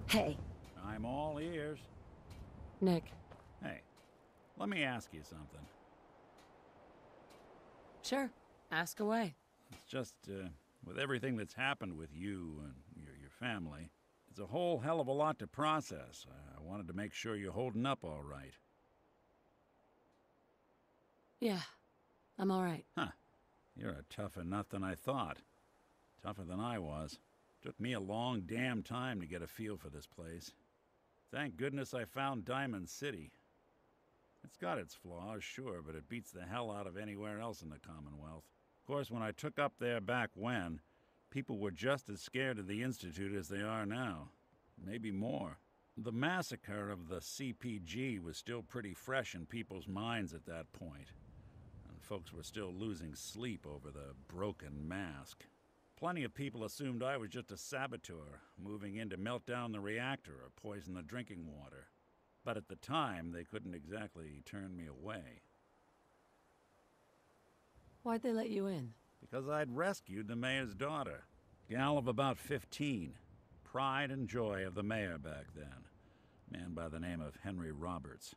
Hey. I'm all ears. Nick. Hey, let me ask you something. Sure. Ask away. It's just, with everything that's happened with you and your family, it's a whole hell of a lot to process. I wanted to make sure you're holding up all right. Yeah, I'm all right. Huh. You're a tougher nut than I thought. Tougher than I was. Took me a long damn time to get a feel for this place. Thank goodness I found Diamond City. It's got its flaws, sure, but it beats the hell out of anywhere else in the Commonwealth. Of course, when I took up there back when, people were just as scared of the Institute as they are now. Maybe more. The massacre of the CPG was still pretty fresh in people's minds at that point, and folks were still losing sleep over the broken mask. Plenty of people assumed I was just a saboteur, moving in to melt down the reactor or poison the drinking water. But at the time, they couldn't exactly turn me away. Why'd they let you in? Because I'd rescued the mayor's daughter. Gal of about 15. Pride and joy of the mayor back then. Man by the name of Henry Roberts.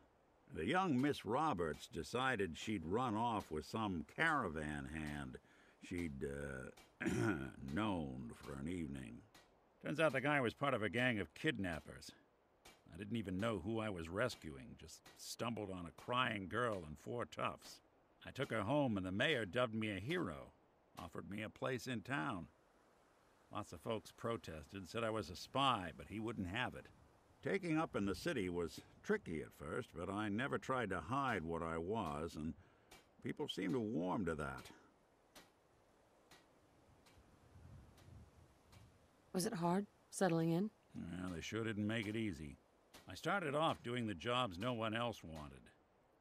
The young Miss Roberts decided she'd run off with some caravan hand she'd, known for an evening. Turns out the guy was part of a gang of kidnappers. I didn't even know who I was rescuing, just stumbled on a crying girl and 4 toughs. I took her home and the mayor dubbed me a hero, offered me a place in town. Lots of folks protested, said I was a spy, but he wouldn't have it. Taking up in the city was tricky at first, but I never tried to hide what I was, and people seemed to warm to that. Was it hard, settling in? Well, they sure didn't make it easy. I started off doing the jobs no one else wanted.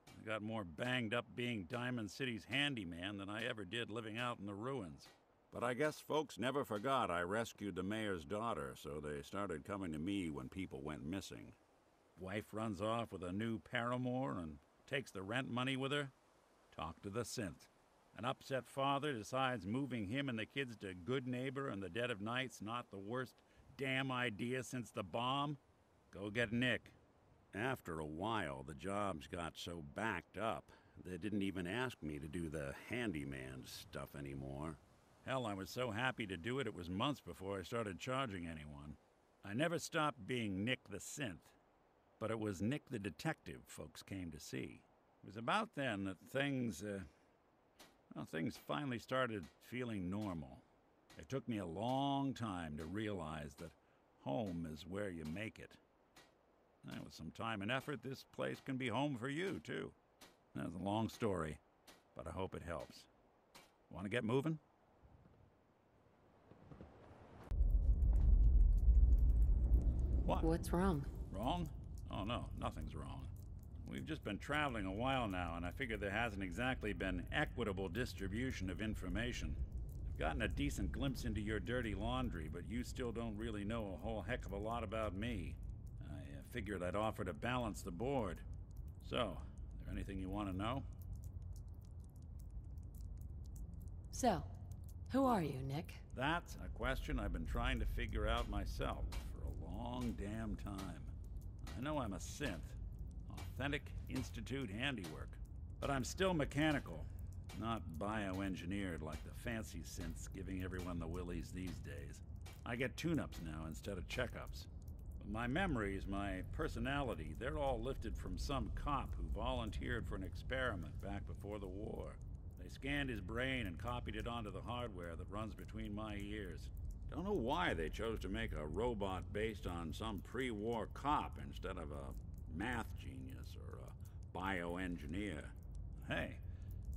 I got more banged up being Diamond City's handyman than I ever did living out in the ruins. But I guess folks never forgot I rescued the mayor's daughter, so they started coming to me when people went missing. Wife runs off with a new paramour and takes the rent money with her. Talk to the synth. An upset father decides moving him and the kids to Good Neighbor in the dead of night's not the worst damn idea since the bomb. Go get Nick. After a while, the jobs got so backed up, they didn't even ask me to do the handyman stuff anymore. Hell, I was so happy to do it, it was months before I started charging anyone. I never stopped being Nick the Synth, but it was Nick the Detective folks came to see. It was about then that things finally started feeling normal. It took me a long time to realize that home is where you make it. And with some time and effort, this place can be home for you, too. That's a long story, but I hope it helps. Want to get moving? What? What's wrong? Wrong? Oh, no, nothing's wrong. We've just been traveling a while now, and I figure there hasn't exactly been equitable distribution of information. I've gotten a decent glimpse into your dirty laundry, but you still don't really know a whole heck of a lot about me. I figured I'd offer to balance the board. So, is there anything you want to know? So, who are you, Nick? That's a question I've been trying to figure out myself for a long damn time. I know I'm a synth, authentic Institute handiwork, but I'm still mechanical, not bioengineered like the fancy synths giving everyone the willies these days. I get tune-ups now instead of checkups. But my memories, my personality, they're all lifted from some cop who volunteered for an experiment back before the war. They scanned his brain and copied it onto the hardware that runs between my ears. Don't know why they chose to make a robot based on some pre-war cop instead of a math genius or a bioengineer. Hey,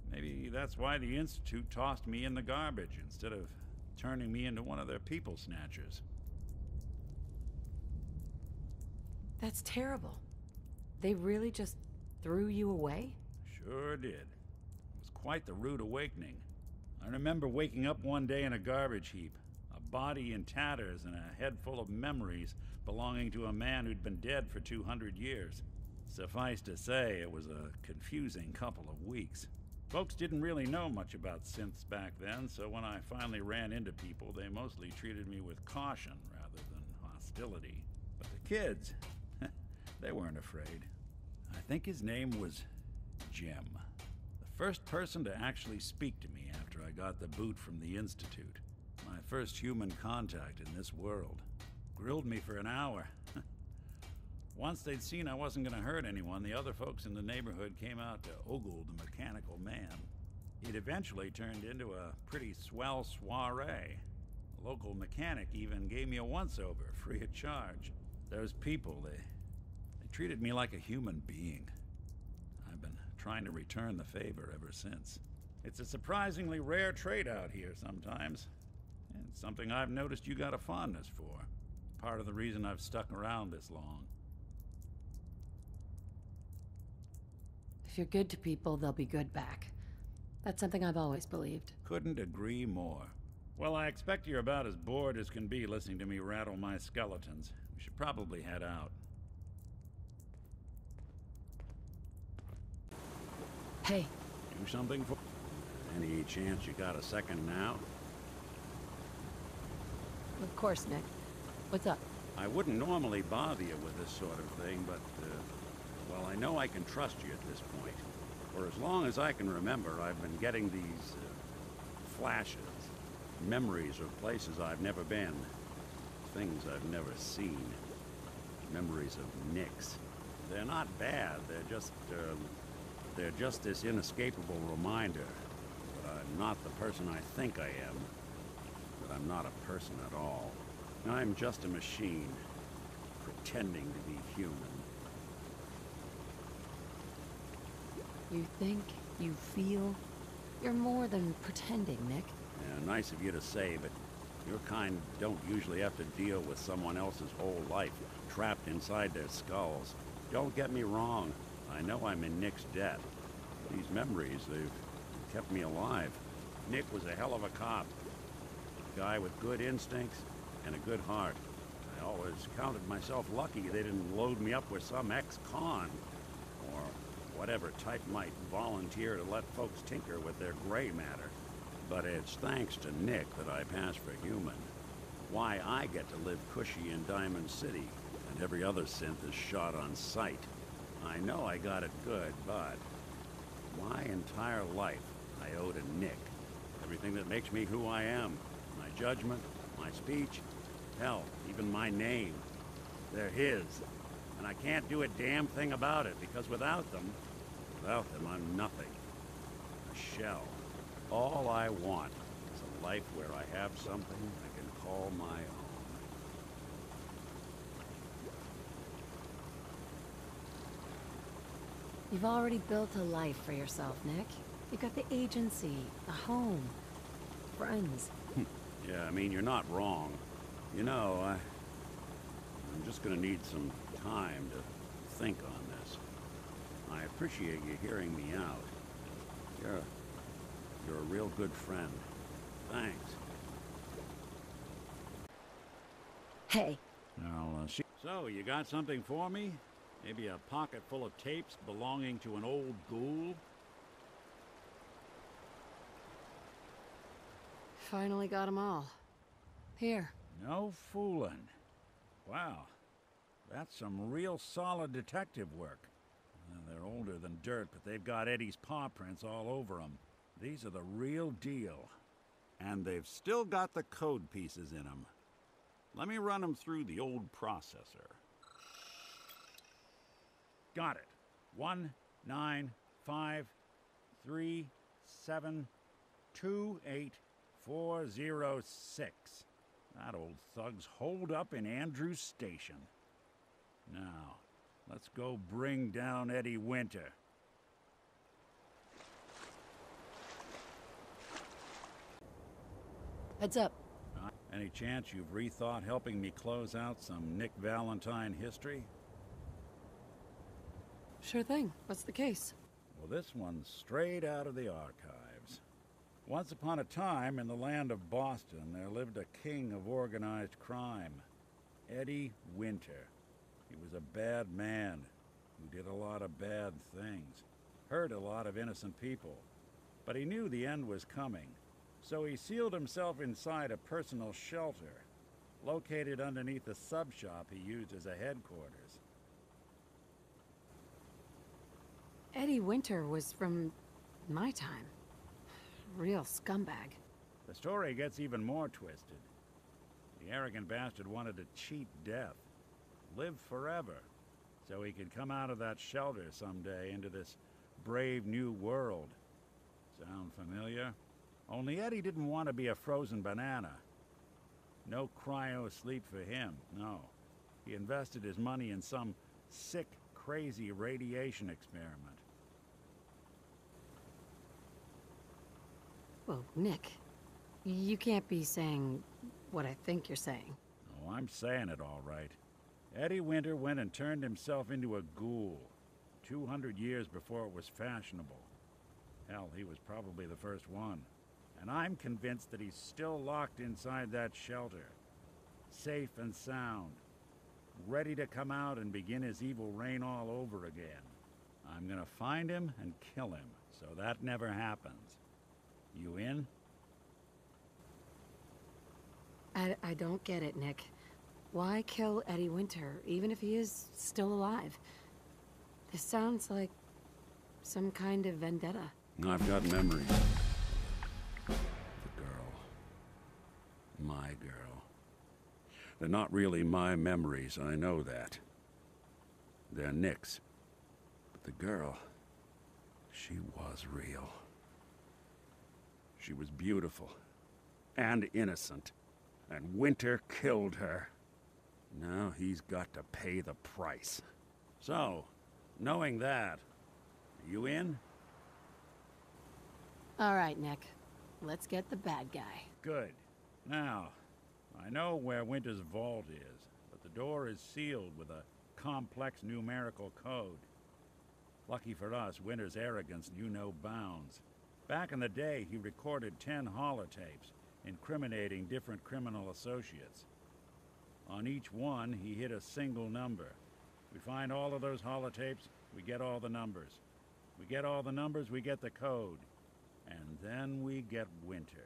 maybe that's why the Institute tossed me in the garbage instead of turning me into one of their people snatchers. That's terrible. They really just threw you away? Sure did. It was quite the rude awakening. I remember waking up one day in a garbage heap, a body in tatters and a head full of memories belonging to a man who'd been dead for 200 years. Suffice to say, it was a confusing couple of weeks. Folks didn't really know much about synths back then, so when I finally ran into people, they mostly treated me with caution rather than hostility. But the kids. They weren't afraid. I think his name was Jim. The first person to actually speak to me after I got the boot from the Institute. My first human contact in this world. Grilled me for an hour. Once they'd seen I wasn't going to hurt anyone, the other folks in the neighborhood came out to ogle the mechanical man. It eventually turned into a pretty swell soiree. The local mechanic even gave me a once-over, free of charge. Those people, they treated me like a human being. I've been trying to return the favor ever since. It's a surprisingly rare trait out here sometimes. And it's something I've noticed you got a fondness for. Part of the reason I've stuck around this long. If you're good to people, they'll be good back. That's something I've always believed. Couldn't agree more. Well, I expect you're about as bored as can be listening to me rattle my skeletons. We should probably head out. Hey. Do something for... Any chance you got a second now? Of course, Nick. What's up? I wouldn't normally bother you with this sort of thing, but, well, I know I can trust you at this point. For as long as I can remember, I've been getting these, flashes. Memories of places I've never been. Things I've never seen. Memories of Nicks. They're not bad, they're just this inescapable reminder that I'm not the person I think I am. That I'm not a person at all. I'm just a machine, pretending to be human. You think, you feel, you're more than pretending, Nick. Yeah, nice of you to say, but your kind don't usually have to deal with someone else's whole life, trapped inside their skulls. Don't get me wrong, I know I'm in Nick's debt. These memories, they've kept me alive. Nick was a hell of a cop. A guy with good instincts and a good heart. I always counted myself lucky they didn't load me up with some ex-con, or whatever type might volunteer to let folks tinker with their gray matter. But it's thanks to Nick that I pass for human. Why I get to live cushy in Diamond City, and every other synth is shot on sight. I know I got it good, but my entire life I owe to Nick. Everything that makes me who I am. My judgment, my speech, hell, even my name. They're his. And I can't do a damn thing about it, because without them, I'm nothing. A shell. All I want is a life where I have something I can call my own. You've already built a life for yourself, Nick. You've got the agency, a home, friends. Yeah, I mean, you're not wrong. You know, I'm just gonna need some time to think on this. I appreciate you hearing me out. You're a real good friend. Thanks. Hey. I'll see. So, you got something for me? Maybe a pocket full of tapes belonging to an old ghoul? Finally got them all. Here. No fooling. Wow. That's some real solid detective work. They're older than dirt, but they've got Eddie's paw prints all over them. These are the real deal. And they've still got the code pieces in them. Let me run them through the old processor. Got it. 19553728406. That old thug's holed up in Andrews Station. Now, let's go bring down Eddie Winter. Heads up. Any chance you've rethought helping me close out some Nick Valentine history? Sure thing. What's the case? Well, this one's straight out of the archives. Once upon a time, in the land of Boston, there lived a king of organized crime, Eddie Winter. He was a bad man who did a lot of bad things, hurt a lot of innocent people. But he knew the end was coming, so he sealed himself inside a personal shelter. located underneath the sub shop he used as a headquarters. Eddie Winter was from my time. Real scumbag. The story gets even more twisted. The arrogant bastard wanted to cheat death, live forever, so he could come out of that shelter someday into this brave new world. Sound familiar? Only Eddie didn't want to be a frozen banana. No cryo sleep for him, no. He invested his money in some sick, crazy radiation experiment. Well, Nick, you can't be saying what I think you're saying. Oh, I'm saying it all right. Eddie Winter went and turned himself into a ghoul 200 years before it was fashionable. Hell, he was probably the first one. And I'm convinced that he's still locked inside that shelter. Safe and sound. Ready to come out and begin his evil reign all over again. I'm gonna find him and kill him, so that never happens. You in? I don't get it, Nick. Why kill Eddie Winter, even if he is still alive? This sounds like some kind of vendetta. I've got memories. The girl. My girl. They're not really my memories, I know that. They're Nick's. But the girl, she was real. She was beautiful and innocent, and Winter killed her. Now he's got to pay the price. So, knowing that, are you in? All right, Nick. Let's get the bad guy. Good. Now, I know where Winter's vault is, but the door is sealed with a complex numerical code. Lucky for us, Winter's arrogance knew no bounds. Back in the day, he recorded 10 holotapes, incriminating different criminal associates. On each one, he hit a single number. We find all of those holotapes, we get all the numbers. We get all the numbers, we get the code. And then we get Winter.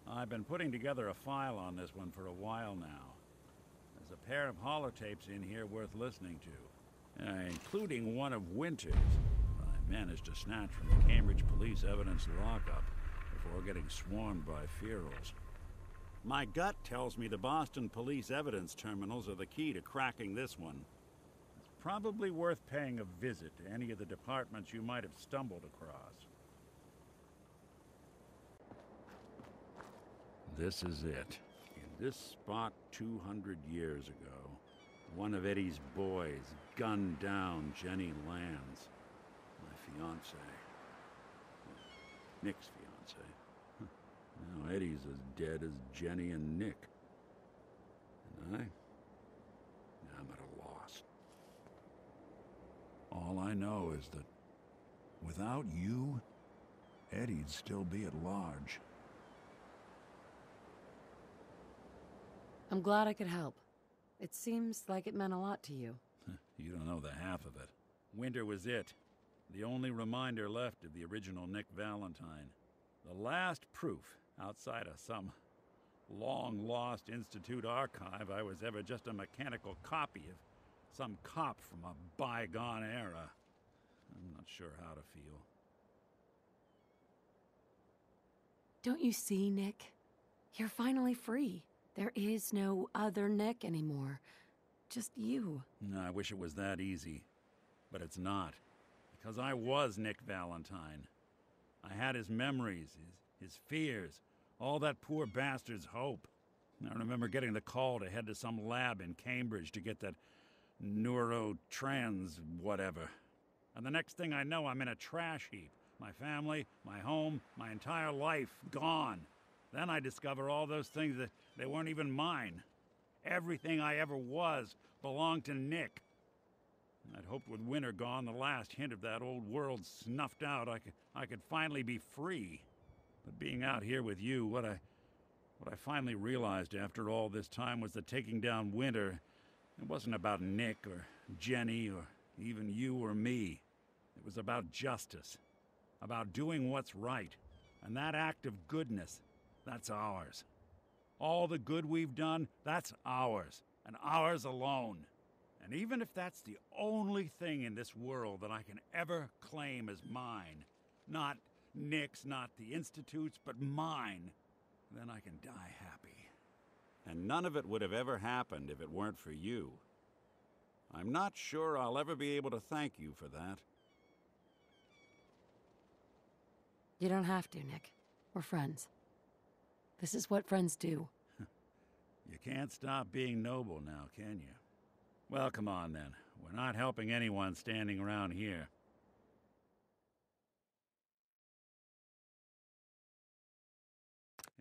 I've been putting together a file on this one for a while now. There's a pair of holotapes in here worth listening to, including one of Winter's. I managed to snatch from the Cambridge police evidence lockup before getting swarmed by ferals. My gut tells me the Boston police evidence terminals are the key to cracking this one. It's probably worth paying a visit to any of the departments you might have stumbled across. This is it. In this spot 200 years ago, one of Eddie's boys gunned down Jenny Lands, my fiancée. Nick's fiancée. Now Eddie's as dead as Jenny and Nick. And I'm at a loss. All I know is that without you, Eddie'd still be at large. I'm glad I could help. It seems like it meant a lot to you. You don't know the half of it. Winter was it. The only reminder left of the original Nick Valentine. The last proof, outside of some long-lost Institute archive, I was ever just a mechanical copy of some cop from a bygone era. I'm not sure how to feel. Don't you see, Nick? You're finally free. There is no other Nick anymore. Just you. I wish it was that easy. But it's not. Because I was Nick Valentine. I had his memories, his fears, all that poor bastard's hope. I remember getting the call to head to some lab in Cambridge to get that neurotrans whatever. And the next thing I know, I'm in a trash heap. My family, my home, my entire life gone. Then I discover all those things that they weren't even mine. Everything I ever was belonged to Nick. I'd hoped with Winter gone, the last hint of that old world snuffed out, I could finally be free. But being out here with you, what I finally realized after all this time was that taking down Winter, it wasn't about Nick or Jenny or even you or me. It was about justice, about doing what's right. And that act of goodness, that's ours. All the good we've done, that's ours, and ours alone. And even if that's the only thing in this world that I can ever claim as mine, not Nick's, not the Institute's, but mine, then I can die happy. And none of it would have ever happened if it weren't for you. I'm not sure I'll ever be able to thank you for that. You don't have to, Nick. We're friends. This is what friends do. You can't stop being noble now, can you? Well, come on then. We're not helping anyone standing around here.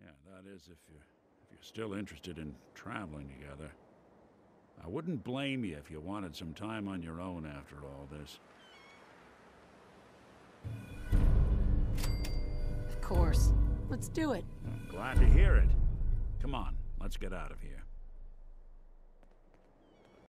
Yeah, that is if you're still interested in traveling together. I wouldn't blame you if you wanted some time on your own after all this. Of course. Let's do it. I'm glad to hear it. Come on, let's get out of here.